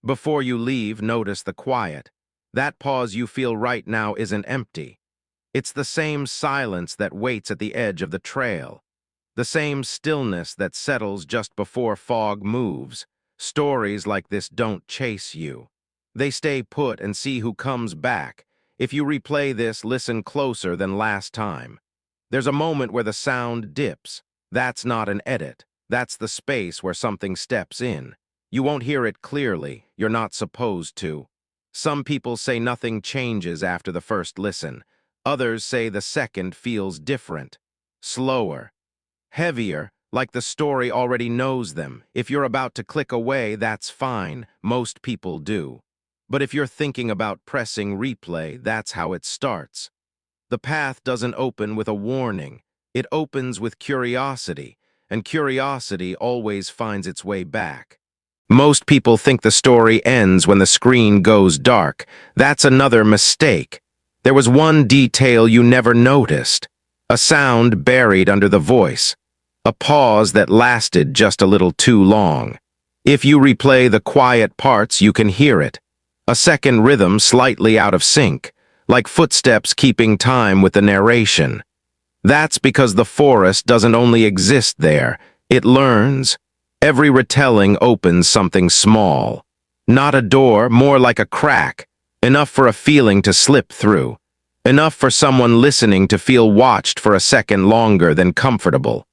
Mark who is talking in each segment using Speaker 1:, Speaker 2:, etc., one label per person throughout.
Speaker 1: Before you leave, notice the quiet. That pause you feel right now isn't empty. It's the same silence that waits at the edge of the trail. The same stillness that settles just before fog moves. Stories like this don't chase you. They stay put and see who comes back. If you replay this, listen closer than last time. There's a moment where the sound dips. That's not an edit. That's the space where something steps in. You won't hear it clearly. You're not supposed to. Some people say nothing changes after the first listen. Others say the second feels different. Slower. Heavier, like the story already knows them. If you're about to click away, that's fine. Most people do. But if you're thinking about pressing replay, that's how it starts. The path doesn't open with a warning. It opens with curiosity, and curiosity always finds its way back. Most people think the story ends when the screen goes dark. That's another mistake. There was one detail you never noticed. A sound buried under the voice. A pause that lasted just a little too long. If you replay the quiet parts, you can hear it. A second rhythm slightly out of sync, like footsteps keeping time with the narration. That's because the forest doesn't only exist there, it learns. Every retelling opens something small. Not a door, more like a crack, enough for a feeling to slip through. Enough for someone listening to feel watched for a second longer than comfortable.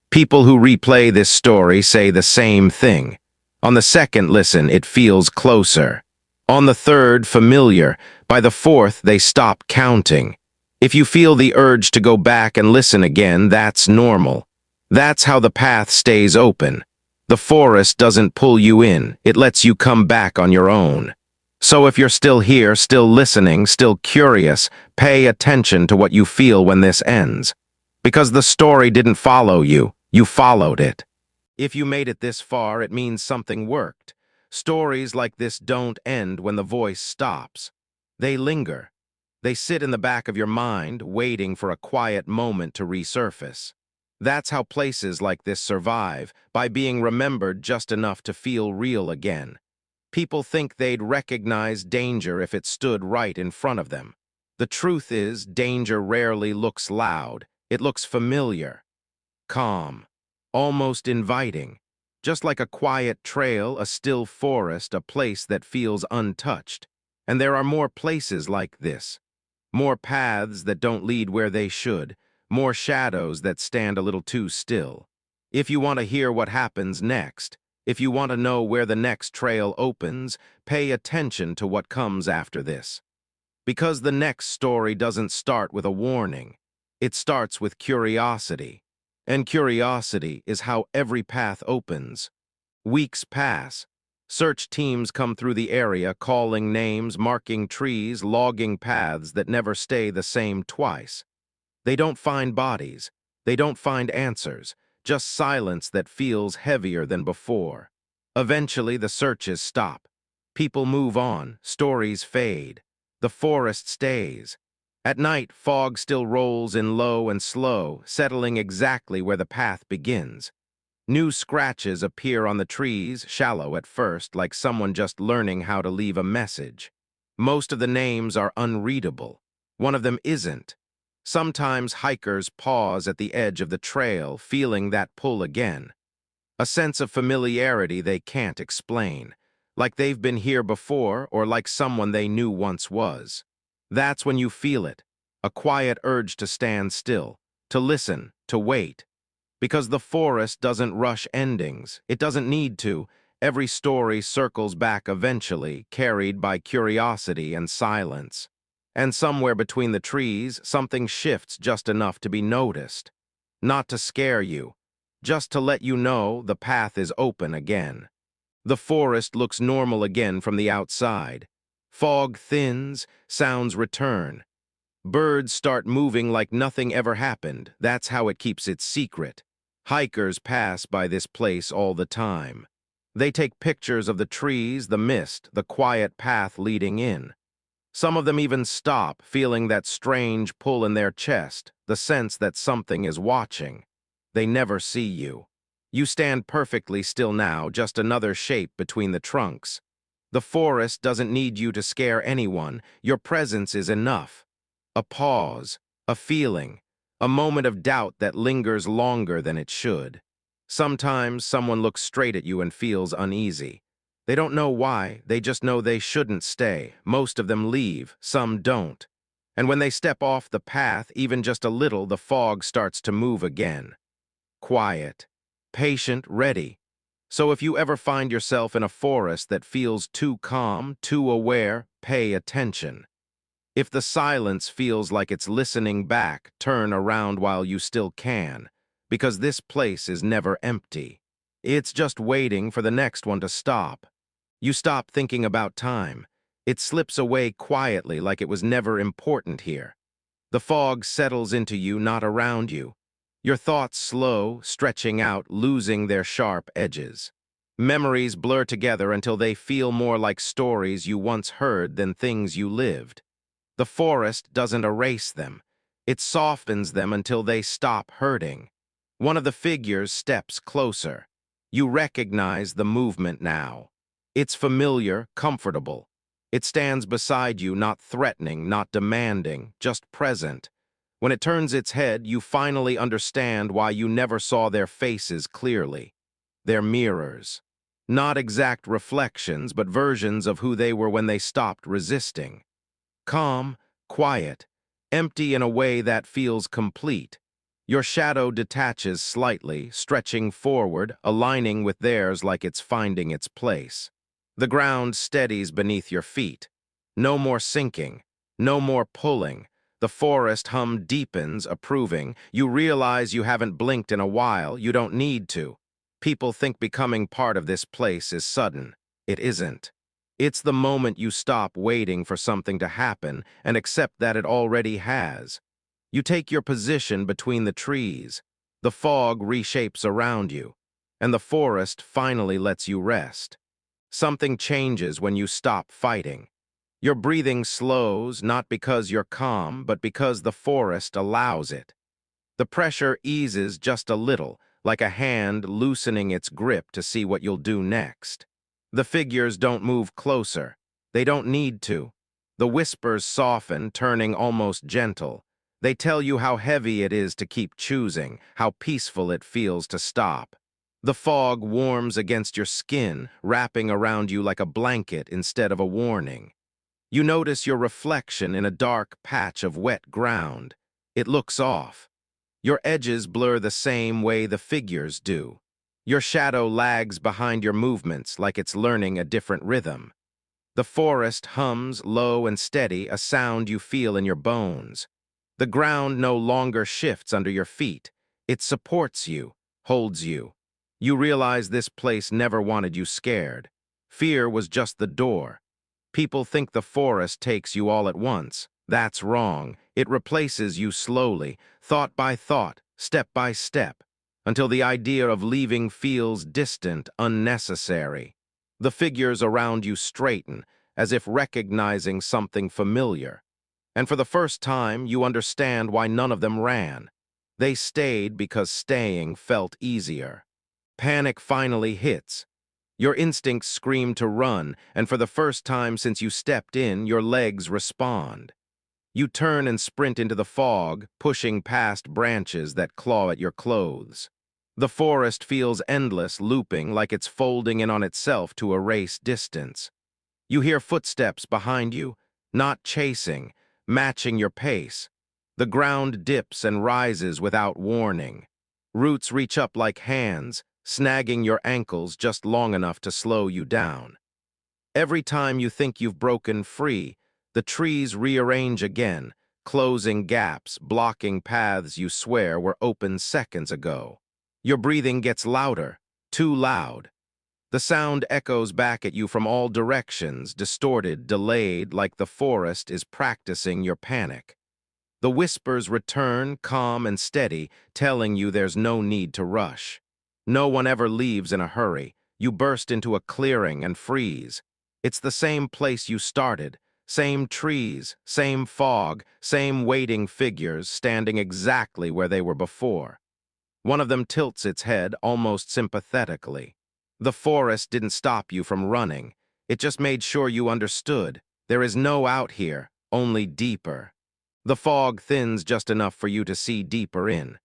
Speaker 1: People who replay this story say the same thing. On the second listen, it feels closer. On the third, familiar. By the fourth, they stop counting. If you feel the urge to go back and listen again, that's normal. That's how the path stays open. The forest doesn't pull you in, it lets you come back on your own. So if you're still here, still listening, still curious, pay attention to what you feel when this ends. Because the story didn't follow you, you followed it. If you made it this far, it means something worked. Stories like this don't end when the voice stops. They linger. They sit in the back of your mind, waiting for a quiet moment to resurface. That's how places like this survive, by being remembered just enough to feel real again. People think they'd recognize danger if it stood right in front of them. The truth is, danger rarely looks loud. It looks familiar, calm, almost inviting. Just like a quiet trail, a still forest, a place that feels untouched. And there are more places like this. More paths that don't lead where they should. More shadows that stand a little too still. If you want to hear what happens next, if you want to know where the next trail opens, pay attention to what comes after this. Because the next story doesn't start with a warning. It starts with curiosity. And curiosity is how every path opens. Weeks pass. Search teams come through the area, calling names, marking trees, logging paths that never stay the same twice. They don't find bodies. They don't find answers. Just silence that feels heavier than before. Eventually, the searches stop. People move on. Stories fade. The forest stays. At night, fog still rolls in low and slow, settling exactly where the path begins. New scratches appear on the trees, shallow at first, like someone just learning how to leave a message. Most of the names are unreadable. One of them isn't. Sometimes hikers pause at the edge of the trail, feeling that pull again. A sense of familiarity they can't explain, like they've been here before or like someone they knew once was. That's when you feel it, a quiet urge to stand still, to listen, to wait. Because the forest doesn't rush endings. It doesn't need to. Every story circles back eventually, carried by curiosity and silence. And somewhere between the trees, something shifts just enough to be noticed. Not to scare you, just to let you know the path is open again. The forest looks normal again from the outside. Fog thins, sounds return. Birds start moving like nothing ever happened. That's how it keeps its secret. Hikers pass by this place all the time. They take pictures of the trees, the mist, the quiet path leading in. Some of them even stop, feeling that strange pull in their chest, the sense that something is watching. They never see you. You stand perfectly still now, just another shape between the trunks. The forest doesn't need you to scare anyone. Your presence is enough. A pause, a feeling, a moment of doubt that lingers longer than it should. Sometimes someone looks straight at you and feels uneasy. They don't know why, they just know they shouldn't stay. Most of them leave, some don't. And when they step off the path, even just a little, the fog starts to move again. Quiet, patient, ready. So if you ever find yourself in a forest that feels too calm, too aware, pay attention. If the silence feels like it's listening back, turn around while you still can, because this place is never empty. It's just waiting for the next one to stop. You stop thinking about time. It slips away quietly like it was never important here. The fog settles into you, not around you. Your thoughts slow, stretching out, losing their sharp edges. Memories blur together until they feel more like stories you once heard than things you lived. The forest doesn't erase them. It softens them until they stop hurting. One of the figures steps closer. You recognize the movement now. It's familiar, comfortable. It stands beside you, not threatening, not demanding, just present. When it turns its head, you finally understand why you never saw their faces clearly. They're mirrors. Not exact reflections, but versions of who they were when they stopped resisting. Calm, quiet, empty in a way that feels complete. Your shadow detaches slightly, stretching forward, aligning with theirs like it's finding its place. The ground steadies beneath your feet. No more sinking, no more pulling. The forest hum deepens, approving. You realize you haven't blinked in a while. You don't need to. People think becoming part of this place is sudden. It isn't. It's the moment you stop waiting for something to happen and accept that it already has. You take your position between the trees. The fog reshapes around you, and the forest finally lets you rest. Something changes when you stop fighting. Your breathing slows, not because you're calm, but because the forest allows it. The pressure eases just a little, like a hand loosening its grip to see what you'll do next. The figures don't move closer. They don't need to. The whispers soften, turning almost gentle. They tell you how heavy it is to keep choosing, how peaceful it feels to stop. The fog warms against your skin, wrapping around you like a blanket instead of a warning. You notice your reflection in a dark patch of wet ground. It looks off. Your edges blur the same way the figures do. Your shadow lags behind your movements like it's learning a different rhythm. The forest hums low and steady, a sound you feel in your bones. The ground no longer shifts under your feet. It supports you, holds you. You realize this place never wanted you scared. Fear was just the door. People think the forest takes you all at once. That's wrong. It replaces you slowly, thought by thought, step by step, until the idea of leaving feels distant, unnecessary. The figures around you straighten, as if recognizing something familiar. And for the first time, you understand why none of them ran. They stayed because staying felt easier. Panic finally hits. Your instincts scream to run, and for the first time since you stepped in, your legs respond. You turn and sprint into the fog, pushing past branches that claw at your clothes. The forest feels endless, looping like it's folding in on itself to erase distance. You hear footsteps behind you, not chasing, matching your pace. The ground dips and rises without warning. Roots reach up like hands, snagging your ankles just long enough to slow you down. Every time you think you've broken free, the trees rearrange again, closing gaps, blocking paths you swear were open seconds ago. Your breathing gets louder, too loud. The sound echoes back at you from all directions, distorted, delayed, like the forest is practicing your panic. The whispers return, calm and steady, telling you there's no need to rush. No one ever leaves in a hurry. You burst into a clearing and freeze. It's the same place you started, same trees, same fog, same waiting figures standing exactly where they were before. One of them tilts its head almost sympathetically. The forest didn't stop you from running. It just made sure you understood. There is no out here, only deeper. The fog thins just enough for you to see deeper in.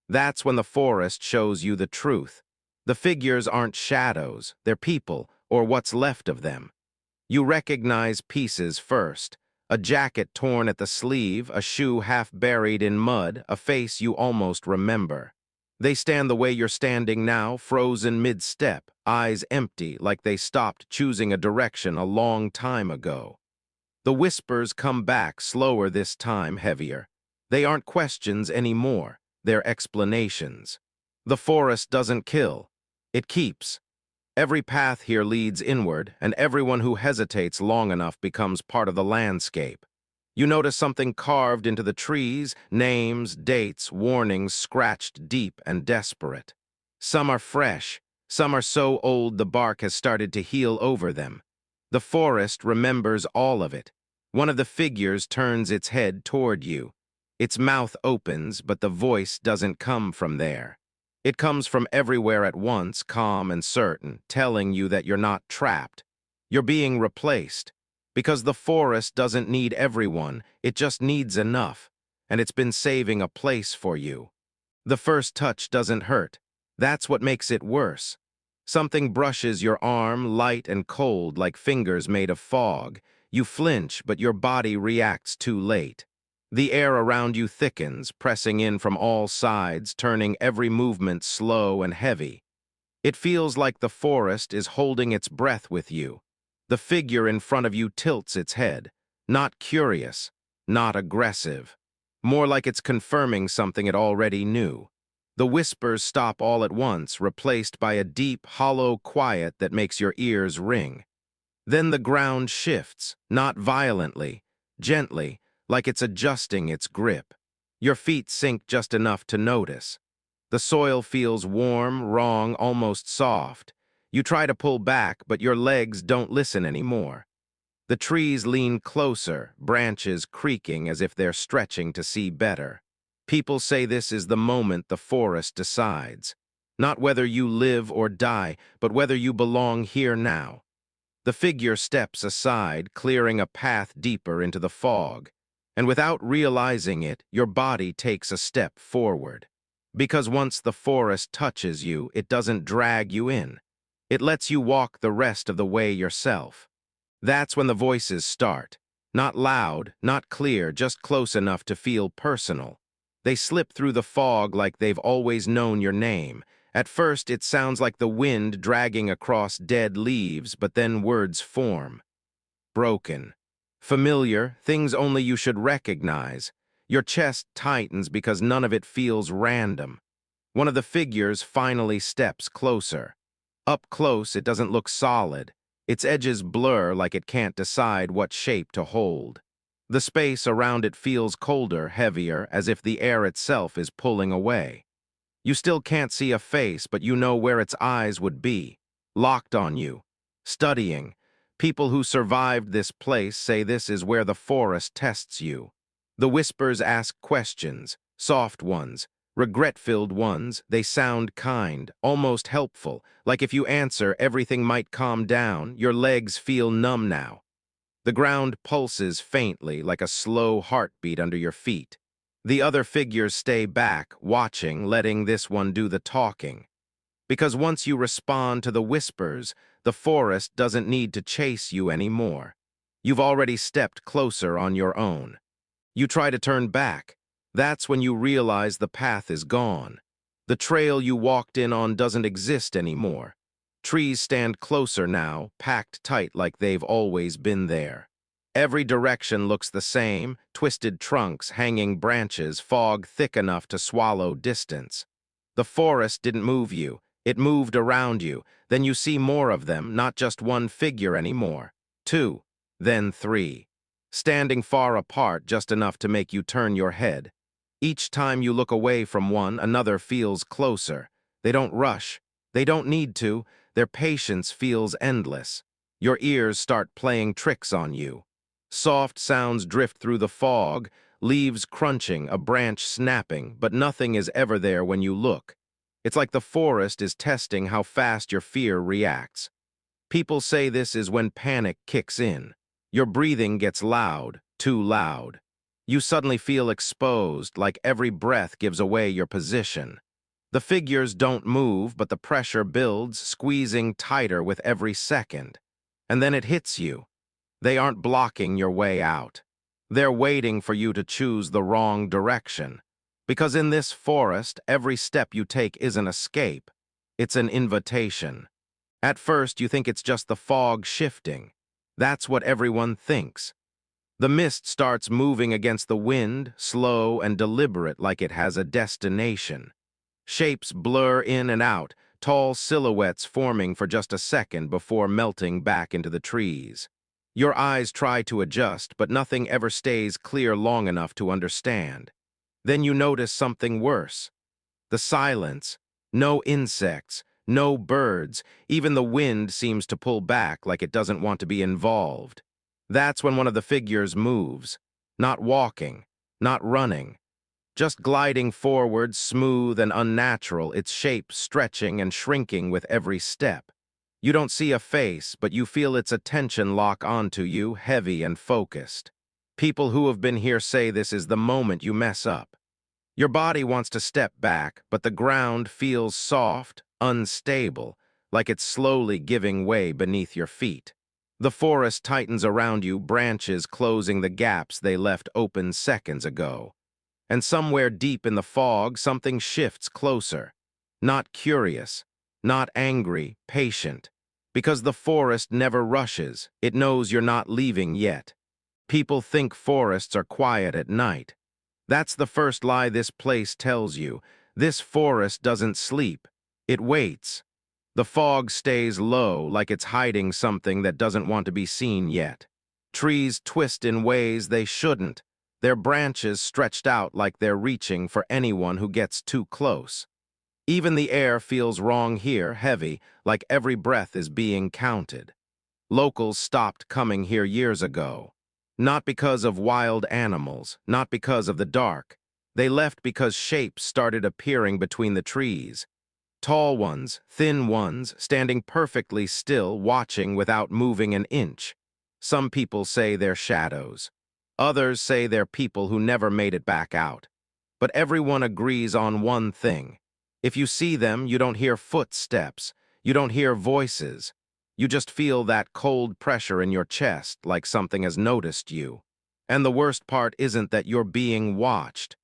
Speaker 1: That's when the forest shows you the truth. The figures aren't shadows, they're people, or what's left of them. You recognize pieces first. A jacket torn at the sleeve, a shoe half buried in mud, a face you almost remember. They stand the way you're standing now, frozen mid-step, eyes empty like they stopped choosing a direction a long time ago. The whispers come back slower this time, heavier. They aren't questions anymore, they're explanations. The forest doesn't kill, it keeps. Every path here leads inward, and everyone who hesitates long enough becomes part of the landscape. You notice something carved into the trees, names, dates, warnings scratched deep and desperate. Some are fresh, some are so old the bark has started to heal over them. The forest remembers all of it. One of the figures turns its head toward you. Its mouth opens, but the voice doesn't come from there. It comes from everywhere at once, calm and certain, telling you that you're not trapped. You're being replaced. Because the forest doesn't need everyone, it just needs enough, and it's been saving a place for you. The first touch doesn't hurt. That's what makes it worse. Something brushes your arm, light and cold like fingers made of fog. You flinch, but your body reacts too late. The air around you thickens, pressing in from all sides, turning every movement slow and heavy. It feels like the forest is holding its breath with you. The figure in front of you tilts its head, not curious, not aggressive, more like it's confirming something it already knew. The whispers stop all at once, replaced by a deep, hollow quiet that makes your ears ring. Then the ground shifts, not violently, gently, like it's adjusting its grip. Your feet sink just enough to notice. The soil feels warm, wrong, almost soft. You try to pull back, but your legs don't listen anymore. The trees lean closer, branches creaking as if they're stretching to see better. People say this is the moment the forest decides. Not whether you live or die, but whether you belong here now. The figure steps aside, clearing a path deeper into the fog. And without realizing it, your body takes a step forward. Because once the forest touches you, it doesn't drag you in. It lets you walk the rest of the way yourself. That's when the voices start. Not loud, not clear, just close enough to feel personal. They slip through the fog like they've always known your name. At first, it sounds like the wind dragging across dead leaves, but then words form. Broken. Familiar, things only you should recognize. Your chest tightens because none of it feels random. One of the figures finally steps closer. Up close, it doesn't look solid. Its edges blur like it can't decide what shape to hold. The space around it feels colder, heavier, as if the air itself is pulling away. You still can't see a face, but you know where its eyes would be. Locked on you. Studying. People who survived this place say this is where the forest tests you. The whispers ask questions, soft ones, regret-filled ones. They sound kind, almost helpful, like if you answer, everything might calm down. Your legs feel numb now. The ground pulses faintly, like a slow heartbeat under your feet. The other figures stay back, watching, letting this one do the talking. Because once you respond to the whispers, the forest doesn't need to chase you anymore. You've already stepped closer on your own. You try to turn back. That's when you realize the path is gone. The trail you walked in on doesn't exist anymore. Trees stand closer now, packed tight like they've always been there. Every direction looks the same, twisted trunks, hanging branches, fog thick enough to swallow distance. The forest didn't move you. It moved around you. Then you see more of them, not just one figure anymore. 2, then 3. Standing far apart just enough to make you turn your head. Each time you look away from one, another feels closer. They don't rush. They don't need to. Their patience feels endless. Your ears start playing tricks on you. Soft sounds drift through the fog, leaves crunching, a branch snapping, but nothing is ever there when you look. It's like the forest is testing how fast your fear reacts. People say this is when panic kicks in. Your breathing gets loud, too loud. You suddenly feel exposed, like every breath gives away your position. The figures don't move, but the pressure builds, squeezing tighter with every second. And then it hits you. They aren't blocking your way out. They're waiting for you to choose the wrong direction. Because in this forest, every step you take isn't escape. It's an invitation. At first, you think it's just the fog shifting. That's what everyone thinks. The mist starts moving against the wind, slow and deliberate, like it has a destination. Shapes blur in and out, tall silhouettes forming for just a second before melting back into the trees. Your eyes try to adjust, but nothing ever stays clear long enough to understand. Then you notice something worse. The silence. No insects, no birds, even the wind seems to pull back like it doesn't want to be involved. That's when one of the figures moves. Not walking, not running. Just gliding forward, smooth and unnatural, its shape stretching and shrinking with every step. You don't see a face, but you feel its attention lock onto you, heavy and focused. People who have been here say this is the moment you mess up. Your body wants to step back, but the ground feels soft, unstable, like it's slowly giving way beneath your feet. The forest tightens around you, branches closing the gaps they left open seconds ago. And somewhere deep in the fog, something shifts closer. Not curious, not angry, patient. Because the forest never rushes, it knows you're not leaving yet. People think forests are quiet at night. That's the first lie this place tells you. This forest doesn't sleep. It waits. The fog stays low, like it's hiding something that doesn't want to be seen yet. Trees twist in ways they shouldn't, their branches stretched out like they're reaching for anyone who gets too close. Even the air feels wrong here, heavy, like every breath is being counted. Locals stopped coming here years ago. Not because of wild animals, not because of the dark. They left because shapes started appearing between the trees. Tall ones, thin ones, standing perfectly still, watching without moving an inch. Some people say they're shadows. Others say they're people who never made it back out. But everyone agrees on one thing. If you see them, you don't hear footsteps. You don't hear voices. You just feel that cold pressure in your chest, like something has noticed you. And the worst part isn't that you're being watched.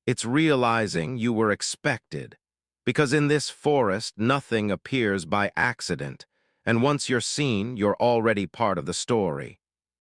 Speaker 1: It's realizing you were expected. Because in this forest, nothing appears by accident. And once you're seen, you're already part of the story.